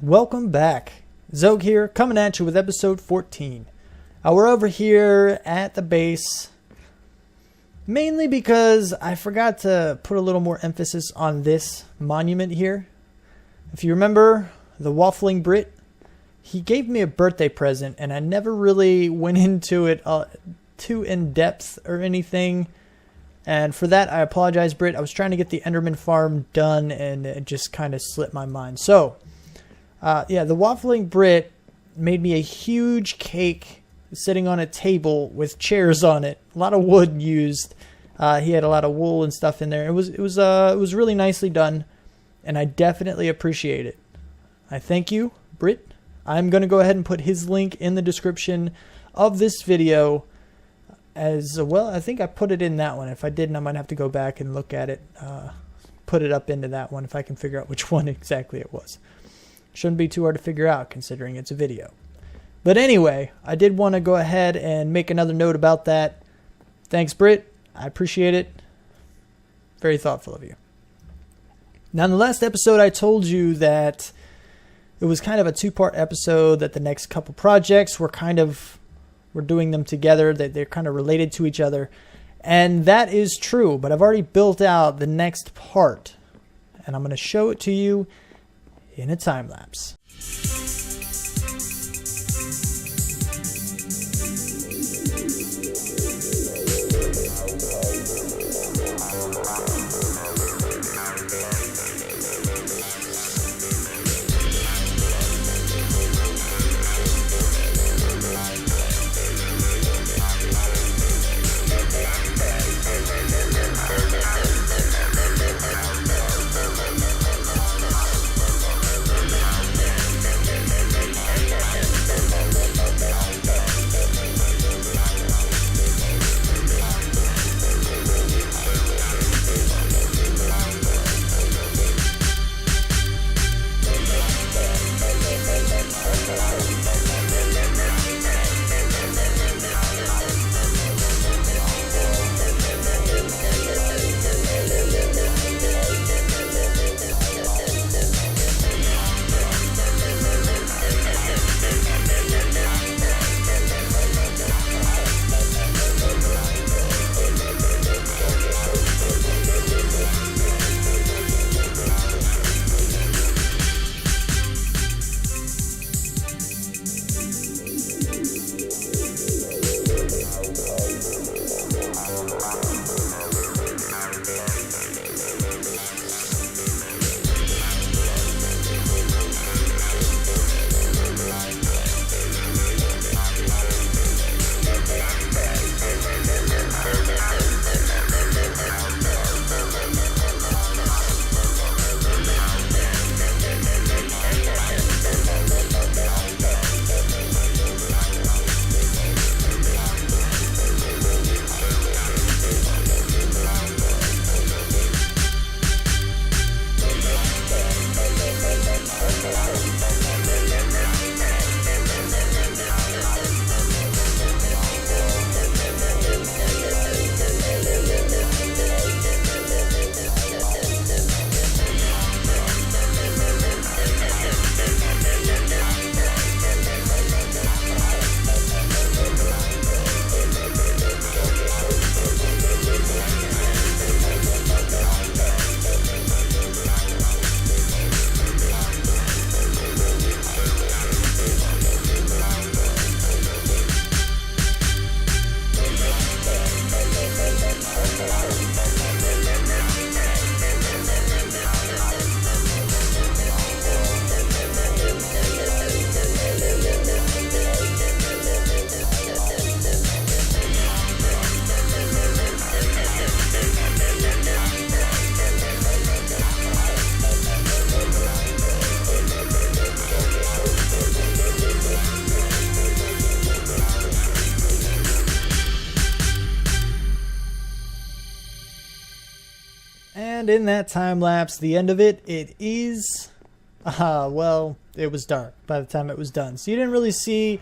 Welcome back. Xogue here, coming at you with episode 14. We're over here at the base, mainly because I forgot to put a little more emphasis on this monument here. If you remember, the Waffling Brit, he gave me a birthday present, and I never really went into it too in-depth or anything. And for that, I apologize, Brit. I was trying to get the Enderman farm done, and it just kind of slipped my mind. So, yeah, the Waffling Brit made me a huge cake sitting on a table with chairs on it. A lot of wood used. He had a lot of wool and stuff in there. It was really nicely done, and I definitely appreciate it. I thank you, Brit. I'm going to go ahead and put his link in the description of this video. As well, I think I put it in that one. If I didn't, I might have to go back and look at it, put it up into that one if I can figure out which one exactly it was. Shouldn't be too hard to figure out considering it's a video. But anyway, I did want to go ahead and make another note about that. Thanks, Brit. I appreciate it. Very thoughtful of you. Now, in the last episode, I told you that it was kind of a two-part episode, that the next couple projects we're doing them together, that they're kind of related to each other. And that is true, but I've already built out the next part, and I'm going to show it to you in a time lapse. And in that time lapse, the end of it, it is, well, it was dark by the time it was done. So you didn't really see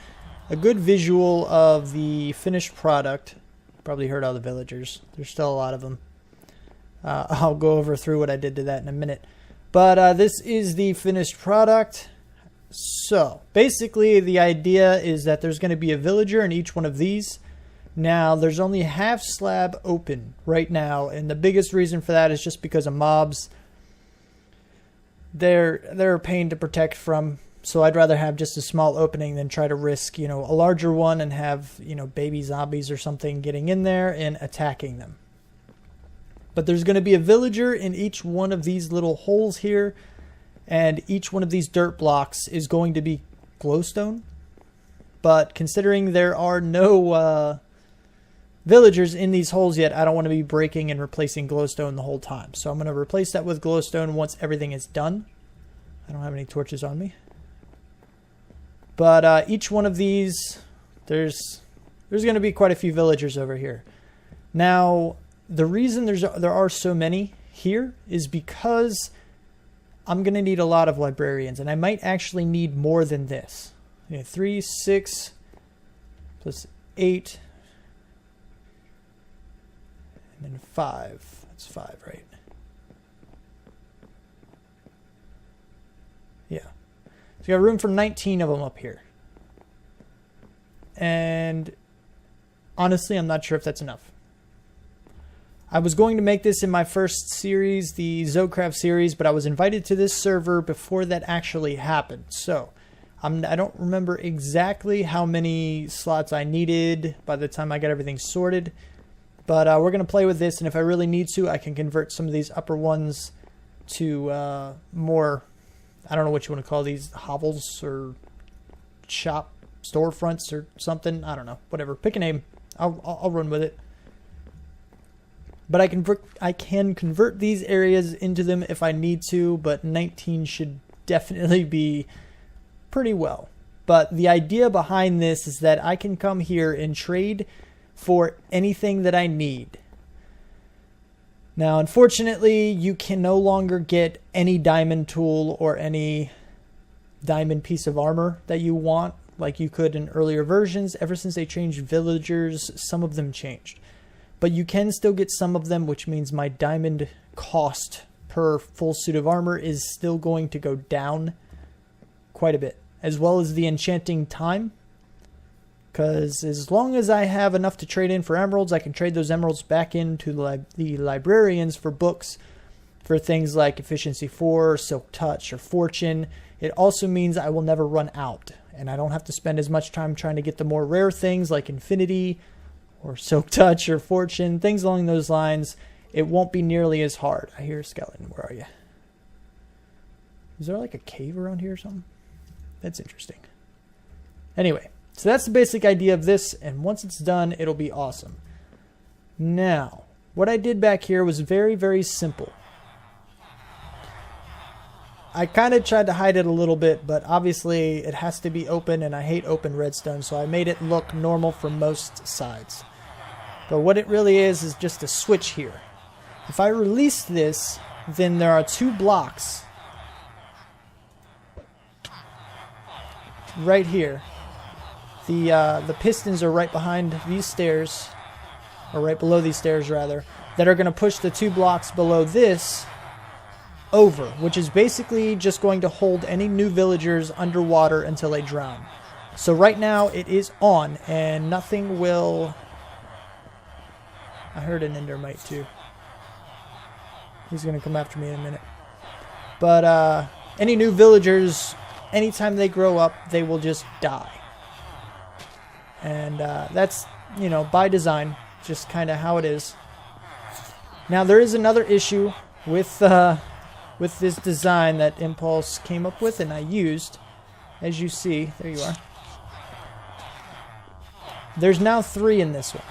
a good visual of the finished product. Probably heard all the villagers. There's still a lot of them. I'll go through what I did to that in a minute. But this is the finished product. So basically the idea is that there's going to be a villager in each one of these. Now there's only a half slab open right now, and the biggest reason for that is just because of mobs. They're a pain to protect from, so I'd rather have just a small opening than try to risk, a larger one and have, baby zombies or something getting in there and attacking them. But there's going to be a villager in each one of these little holes here, and each one of these dirt blocks is going to be glowstone. But considering there are no villagers in these holes yet, I don't want to be breaking and replacing glowstone the whole time. So I'm going to replace that with glowstone once everything is done. I don't have any torches on me. But each one of these, there's going to be quite a few villagers over here. Now, the reason there are so many here is because I'm going to need a lot of librarians, and I might actually need more than this. 3, 6, plus 8, and then 5. That's 5, right? Yeah. So you got room for 19 of them up here. And honestly, I'm not sure if that's enough. I was going to make this in my first series, the XOGUIVERSE series, but I was invited to this server before that actually happened. So I don't remember exactly how many slots I needed by the time I got everything sorted. But we're going to play with this, and if I really need to, I can convert some of these upper ones to more, I don't know what you want to call these, hovels or shop storefronts or something. I don't know. Whatever. Pick a name. I'll run with it. But I can convert these areas into them if I need to, but 19 should definitely be pretty well. But the idea behind this is that I can come here and trade for anything that I need. Now, unfortunately, you can no longer get any diamond tool or any diamond piece of armor that you want like you could in earlier versions. Ever since they changed villagers, some of them changed. But you can still get some of them, which means my diamond cost per full suit of armor is still going to go down quite a bit, as well as the enchanting time. Because as long as I have enough to trade in for emeralds, I can trade those emeralds back into the librarians for books for things like Efficiency 4, Silk Touch, or Fortune. It also means I will never run out, and I don't have to spend as much time trying to get the more rare things like Infinity, or Silk Touch, or Fortune, things along those lines. It won't be nearly as hard. I hear a skeleton. Where are you? Is there like a cave around here or something? That's interesting. Anyway, so that's the basic idea of this, and once it's done, it'll be awesome. Now, what I did back here was very, very simple. I kind of tried to hide it a little bit, but obviously it has to be open, and I hate open redstone, so I made it look normal from most sides. But what it really is just a switch here. If I release this, then there are 2 blocks right here. The pistons are right behind these stairs, or right below these stairs rather, that are going to push the 2 blocks below this over, which is basically just going to hold any new villagers underwater until they drown. So right now it is on, and nothing will... I heard an endermite too. He's going to come after me in a minute. But any new villagers, anytime they grow up, they will just die. And that's, by design, just kind of how it is. Now there is another issue with this design that Impulse came up with and I used. As you see, there you are. There's now 3 in this one.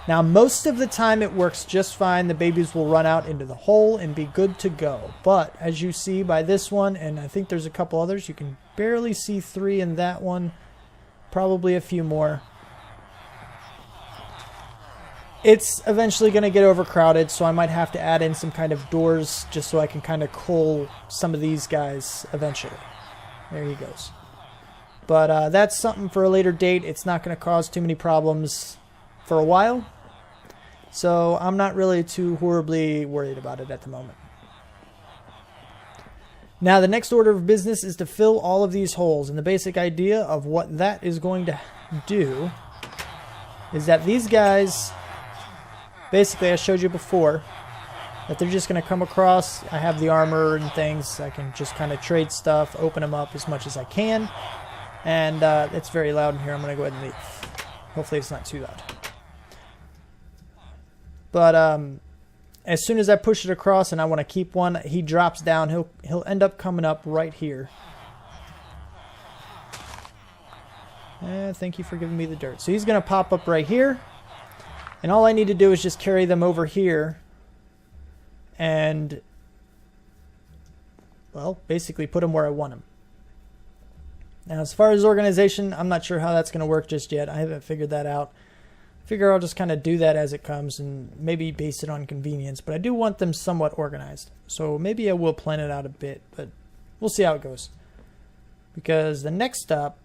Now most of the time it works just fine. The babies will run out into the hole and be good to go. But as you see by this one, and I think there's a couple others, you can barely see 3 in that one. Probably a few more. It's eventually going to get overcrowded, so I might have to add in some kind of doors just so I can kind of cull some of these guys eventually. There he goes. But that's something for a later date. It's not going to cause too many problems for a while. So I'm not really too horribly worried about it at the moment. Now the next order of business is to fill all of these holes, and the basic idea of what that is going to do is that these guys, basically I showed you before, that they're just going to come across. I have the armor and things. I can just kind of trade stuff, open them up as much as I can. And it's very loud in here. I'm going to go ahead and leave. Hopefully it's not too loud. But as soon as I push it across and I want to keep one, he drops down. He'll end up coming up right here. Thank you for giving me the dirt. So he's going to pop up right here. And all I need to do is just carry them over here. And, well, basically put them where I want them. Now, as far as organization, I'm not sure how that's going to work just yet. I haven't figured that out. I figure I'll just kind of do that as it comes and maybe base it on convenience. But I do want them somewhat organized. So maybe I will plan it out a bit, but we'll see how it goes. Because the next stop,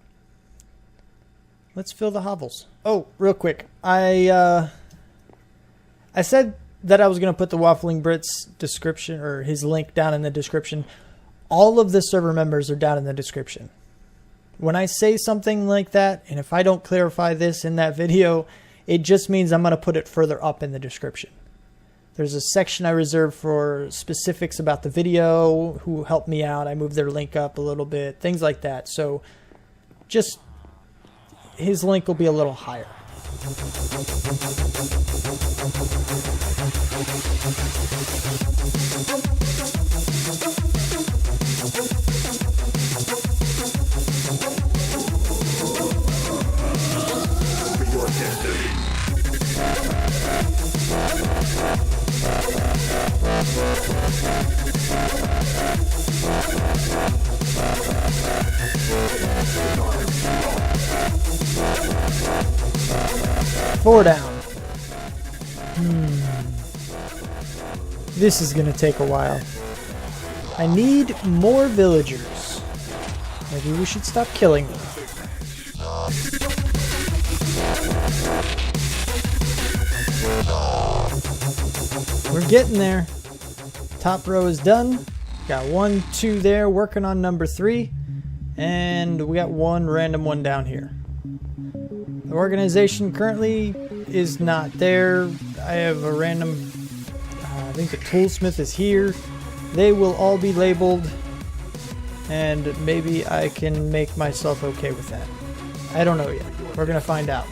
let's fill the hovels. Oh, real quick. I said that I was going to put the Waffling Brit's description, or his link, down in the description. All of the server members are down in the description. When I say something like that, and if I don't clarify this in that video, it just means I'm going to put it further up in the description. There's a section I reserved for specifics about the video, who helped me out. I moved their link up a little bit, things like that. So just his link will be a little higher. Four down. This is going to take a while. I need more villagers. Maybe we should stop killing them. We're getting there. Top row is done. Got 1, 2 there, working on number 3. And we got one random one down here. The organization currently is not there. I have a random, I think the toolsmith is here. They will all be labeled, and maybe I can make myself okay with that. I don't know yet. We're gonna find out.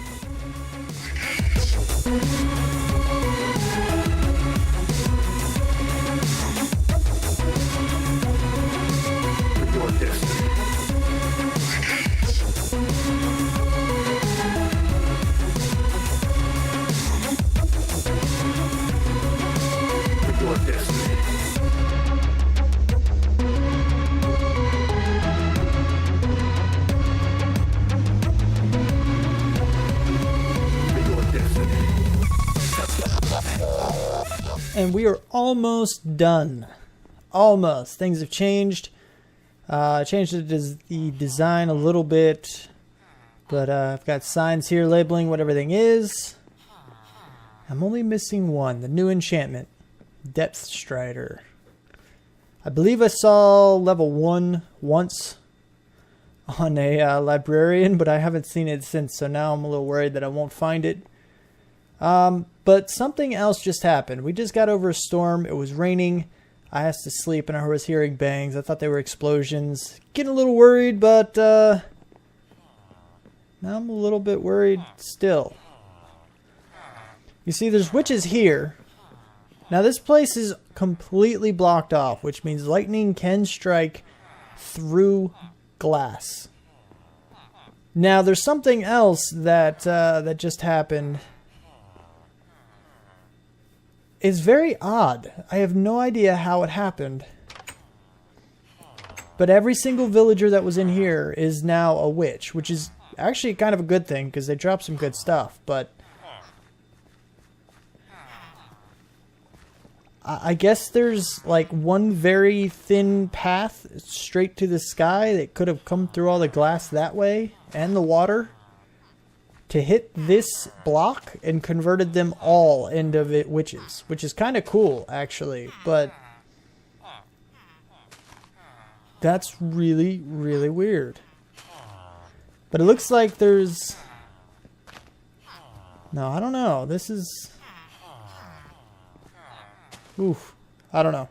And we are almost done. Almost. Things have changed. Changed the design a little bit. But I've got signs here labeling what everything is. I'm only missing one. The new enchantment. Depth Strider. I believe I saw level 1 once on a librarian, but I haven't seen it since. So now I'm a little worried that I won't find it. But something else just happened. We just got over a storm. It was raining. I asked to sleep and I was hearing bangs. I thought they were explosions. Getting a little worried, but now I'm a little bit worried still. You see, there's witches here. Now this place is completely blocked off, which means lightning can strike through glass. Now there's something else that that just happened. It's very odd. I have no idea how it happened. But every single villager that was in here is now a witch, which is actually kind of a good thing because they drop some good stuff. But I guess there's like one very thin path straight to the sky that could have come through all the glass that way and the water to hit this block and converted them all into witches, which is kind of cool actually. But That's really, really weird. But it looks like there's... No, I don't know. This is... Oof. I don't know.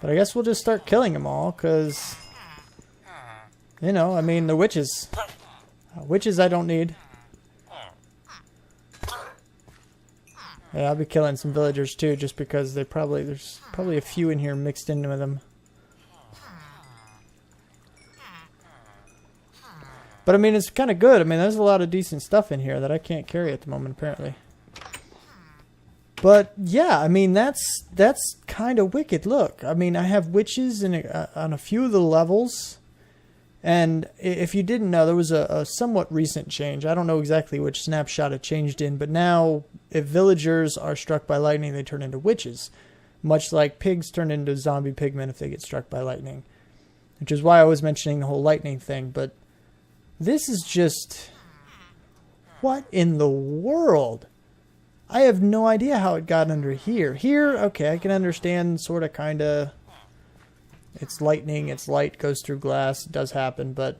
But I guess we'll just start killing them all, because... You know, I mean, the witches. Witches I don't need. Yeah, I'll be killing some villagers too, just because there's probably a few in here mixed in with them. But I mean, it's kind of good. I mean, there's a lot of decent stuff in here that I can't carry at the moment, apparently. But yeah, I mean, that's kind of wicked. Look, I mean, I have witches on a few of the levels. And if you didn't know, there was a somewhat recent change. I don't know exactly which snapshot it changed in, but now if villagers are struck by lightning, they turn into witches. Much like pigs turn into zombie pigmen if they get struck by lightning. Which is why I was mentioning the whole lightning thing. But this is just... What in the world? I have no idea how it got under here. Here, okay, I can understand, sort of, kind of... It's lightning, it's light, goes through glass, it does happen, but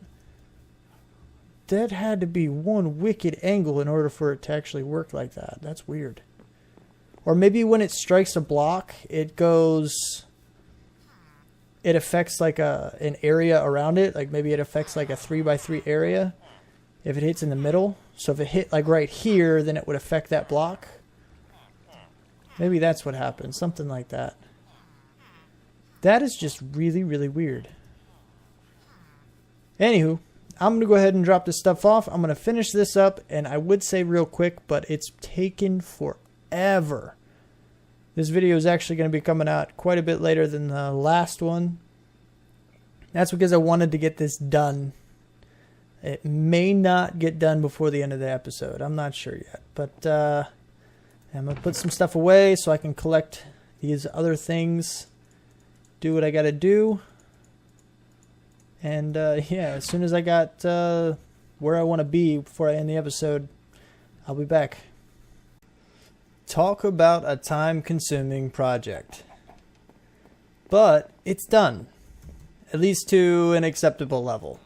that had to be one wicked angle in order for it to actually work like that. That's weird. Or maybe when it strikes a block, it goes... It affects like an area around it. Like maybe it affects like a 3x3 area if it hits in the middle. So if it hit like right here, then it would affect that block. Maybe that's what happened. Something like that. That is just really, really weird. Anywho, I'm going to go ahead and drop this stuff off. I'm going to finish this up, and I would say real quick, but it's taken forever. This video is actually going to be coming out quite a bit later than the last one. That's because I wanted to get this done. It may not get done before the end of the episode. I'm not sure yet. But I'm going to put some stuff away so I can collect these other things. Do what I gotta do, and yeah, as soon as I got where I want to be before I end the episode, I'll be back. Talk about a time-consuming project, but it's done, at least to an acceptable level.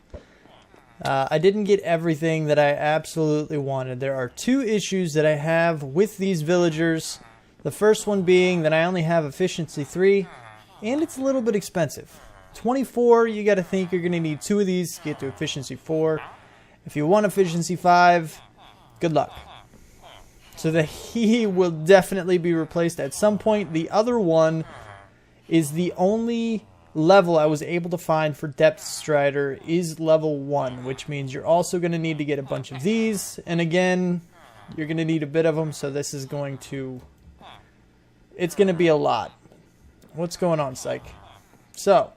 I didn't get everything that I absolutely wanted. There are two issues that I have with these villagers. The first one being that I only have efficiency 3. And it's a little bit expensive. 24, you got to think you're going to need 2 of these to get to efficiency 4. If you want efficiency 5, good luck. So the he will definitely be replaced at some point. The other one is the only level I was able to find for Depth Strider is level 1, which means you're also going to need to get a bunch of these. And again, you're going to need a bit of them, so this is going to... It's going to be a lot. What's going on, Psych? So,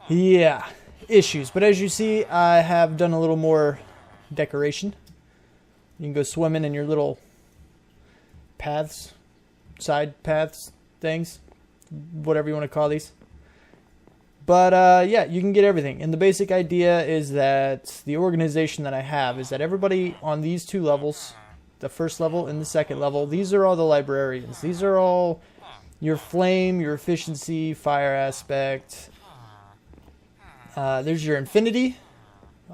yeah, issues. But as you see, I have done a little more decoration. You can go swimming in your little paths, side paths, things, whatever you want to call these. But, yeah, you can get everything. And the basic idea is that the organization that I have is that everybody on these 2 levels, the first level and the second level, these are all the librarians. These are all... your flame, your efficiency, fire aspect. There's your infinity.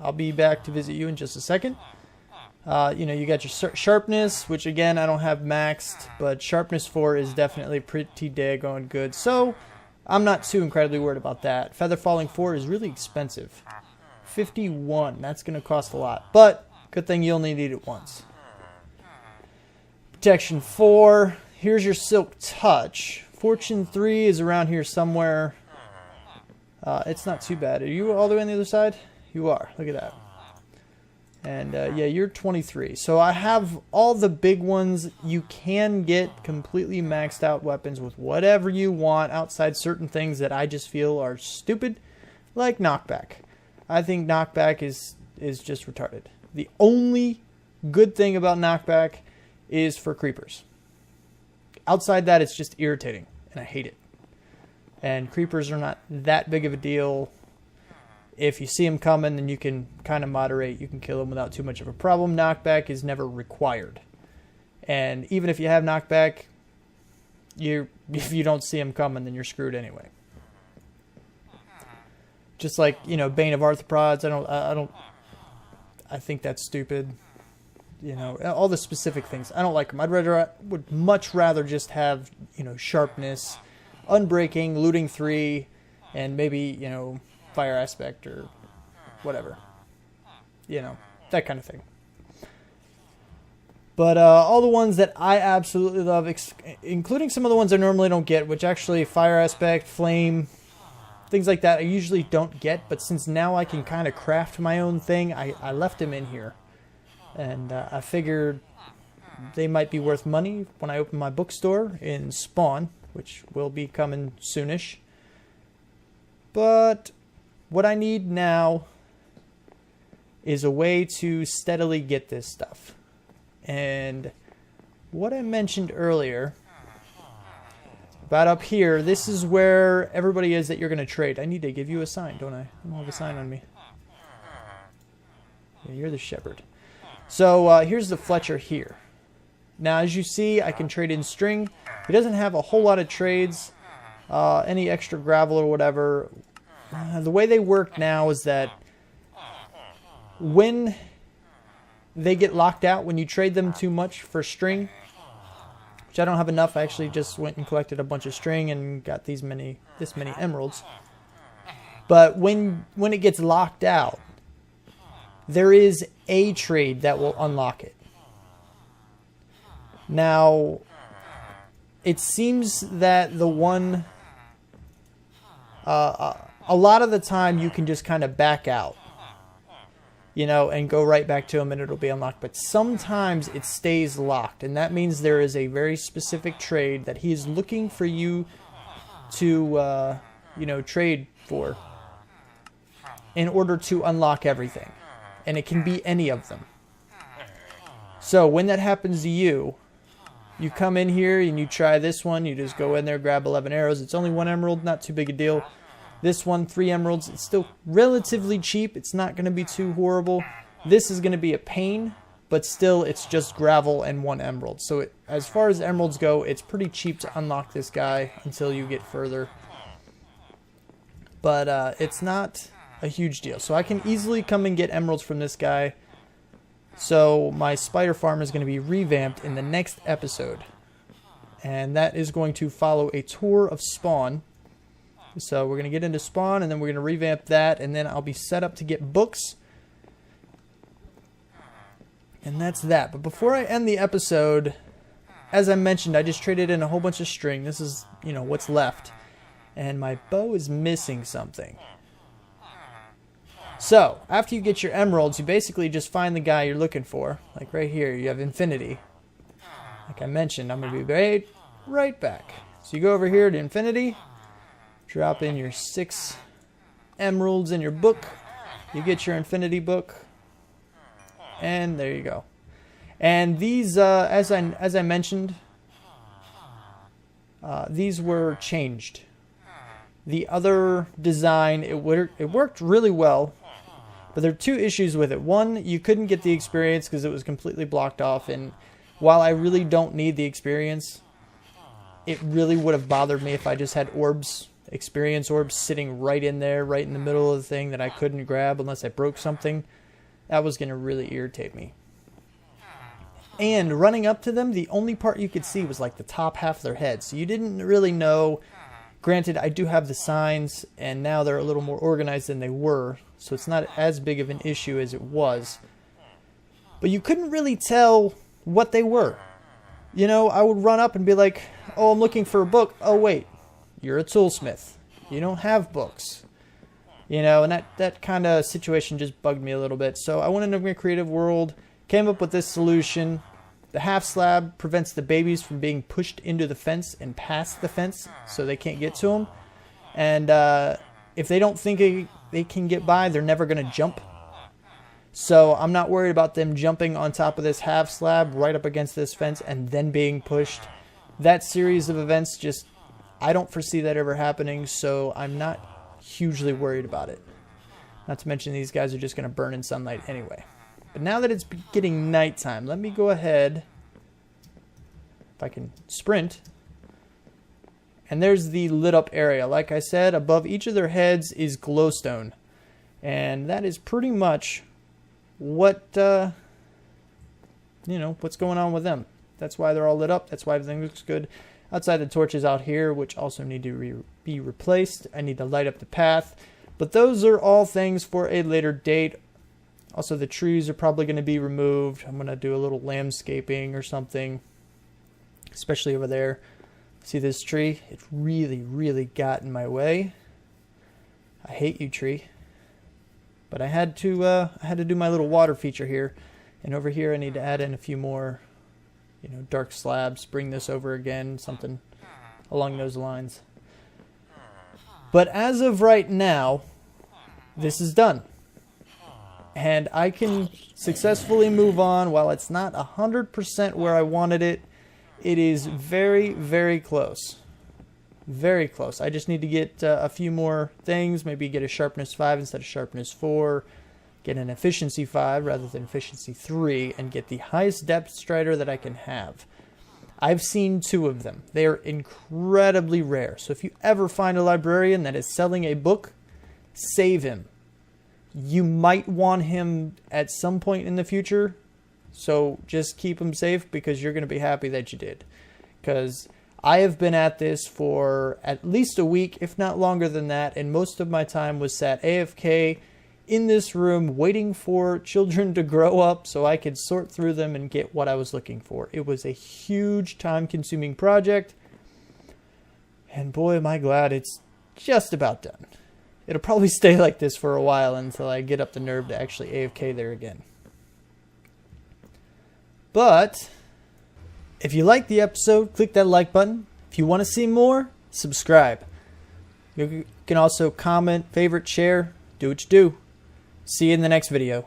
I'll be back to visit you in just a second. You know, you got your sharpness, which again, I don't have maxed, but sharpness 4 is definitely pretty daggone good. So, I'm not too incredibly worried about that. Feather falling 4 is really expensive. 51, that's going to cost a lot. But, good thing you only need it once. Protection 4. Here's your Silk Touch. Fortune 3 is around here somewhere. It's not too bad. Are you all the way on the other side? You are. Look at that. And yeah, you're 23. So I have all the big ones. You can get completely maxed out weapons with whatever you want outside certain things that I just feel are stupid, like knockback. I think knockback is just retarded. The only good thing about knockback is for creepers. Outside that, it's just irritating, and I hate it. And creepers are not that big of a deal. If you see them coming, then you can kind of moderate. You can kill them without too much of a problem. Knockback is never required. And even if you have knockback, you're if you don't see them coming, then you're screwed anyway. Just like, you know, Bane of Arthropods, I think that's stupid. You know, all the specific things. I don't like them. Would much rather just have, you know, sharpness, unbreaking, looting 3, and maybe, you know, fire aspect or whatever. You know, that kind of thing. But all the ones that I absolutely love, including some of the ones I normally don't get, which actually fire aspect, flame, things like that I usually don't get. But since now I can kind of craft my own thing, I left them in here. And I figured they might be worth money when I open my bookstore in Spawn, which will be coming soonish. But what I need now is a way to steadily get this stuff. And what I mentioned earlier about up here, this is where everybody is that you're going to trade. I need to give you a sign, don't I? I don't have a sign on me. Yeah, you're the shepherd. So here's the Fletcher here. Now, as you see, I can trade in string. He doesn't have a whole lot of trades, any extra gravel or whatever. The way they work now is that when they get locked out, when you trade them too much for string, which I don't have enough. I actually just went and collected a bunch of string and got this many emeralds. But when it gets locked out, there is a trade that will unlock it. Now, it seems that the one, a lot of the time you can just kind of back out, you know, and go right back to them and it'll be unlocked. But sometimes it stays locked, and that means there is a very specific trade that he is looking for you to, you know, trade for in order to unlock everything. And it can be any of them. So when that happens to you, you come in here and you try this one. You just go in there, grab 11 arrows. It's only 1 emerald, not too big a deal. This one, 3 emeralds. It's still relatively cheap. It's not going to be too horrible. This is going to be a pain, but still it's just gravel and 1 emerald. So as far as emeralds go, it's pretty cheap to unlock this guy until you get further. But it's not a huge deal. So I can easily come and get emeralds from this guy. So my spider farm is going to be revamped in the next episode. And that is going to follow a tour of Spawn. So we're going to get into Spawn and then we're going to revamp that. And then I'll be set up to get books. And that's that. But before I end the episode, as I mentioned, I just traded in a whole bunch of string. This is, you know, what's left. And my bow is missing something. So, after you get your emeralds, you basically just find the guy you're looking for. Like right here, you have Infinity. Like I mentioned, I'm going to be right back. So you go over here to Infinity, drop in your 6 emeralds in your book. You get your Infinity book, and there you go. And these, as I mentioned, these were changed. The other design, it worked really well. But there are 2 issues with it. One, you couldn't get the experience because it was completely blocked off. And while I really don't need the experience, it really would have bothered me if I just had orbs, experience orbs, sitting right in there, right in the middle of the thing that I couldn't grab unless I broke something. That was going to really irritate me. And running up to them, the only part you could see was like the top half of their head. So you didn't really know. Granted, I do have the signs, and now they're a little more organized than they were, so it's not as big of an issue as it was. But you couldn't really tell what they were. You know, I would run up and be like, oh, I'm looking for a book. Oh, wait, you're a toolsmith. You don't have books. You know, and that kind of situation just bugged me a little bit. So I went into a creative world, came up with this solution. The half slab prevents the babies from being pushed into the fence and past the fence, so they can't get to them. And if they don't think they can get by, they're never going to jump. So I'm not worried about them jumping on top of this half slab right up against this fence and then being pushed. That series of events just, I don't foresee that ever happening, so I'm not hugely worried about it. Not to mention these guys are just going to burn in sunlight anyway. But now that it's getting nighttime, let me go ahead, if I can sprint, And there's the lit up area. Like I said, above each of their heads is glowstone. And that is pretty much what, what's going on with them. That's why they're all lit up. That's why everything looks good. Outside, the torches out here, which also need to be replaced. I need to light up the path. But those are all things for a later date. Also, the trees are probably going to be removed. I'm going to do a little landscaping or something, especially over there. See this tree? It really, really got in my way. I hate you, tree. But I had to do my little water feature here. And over here, I need to add in a few more, dark slabs. Bring this over again, something along those lines. But as of right now, this is done. And I can successfully move on. While it's not 100% where I wanted it, it is very, very close. Very close. I just need to get a few more things. Maybe get a sharpness 5 instead of sharpness 4. Get an efficiency 5 rather than efficiency 3. And get the highest depth strider that I can have. I've seen 2 of them. They are incredibly rare. So if you ever find a librarian that is selling a book, save him. You might want him at some point in the future. So just keep him safe because you're going to be happy that you did. Because I have been at this for at least a week, if not longer than that. And most of my time was sat AFK in this room waiting for children to grow up so I could sort through them and get what I was looking for. It was a huge time-consuming project. And boy, am I glad it's just about done. It'll probably stay like this for a while until I get up the nerve to actually AFK there again. But if you liked the episode, click that like button. If you want to see more, subscribe. You can also comment, favorite, share, do what you do. See you in the next video.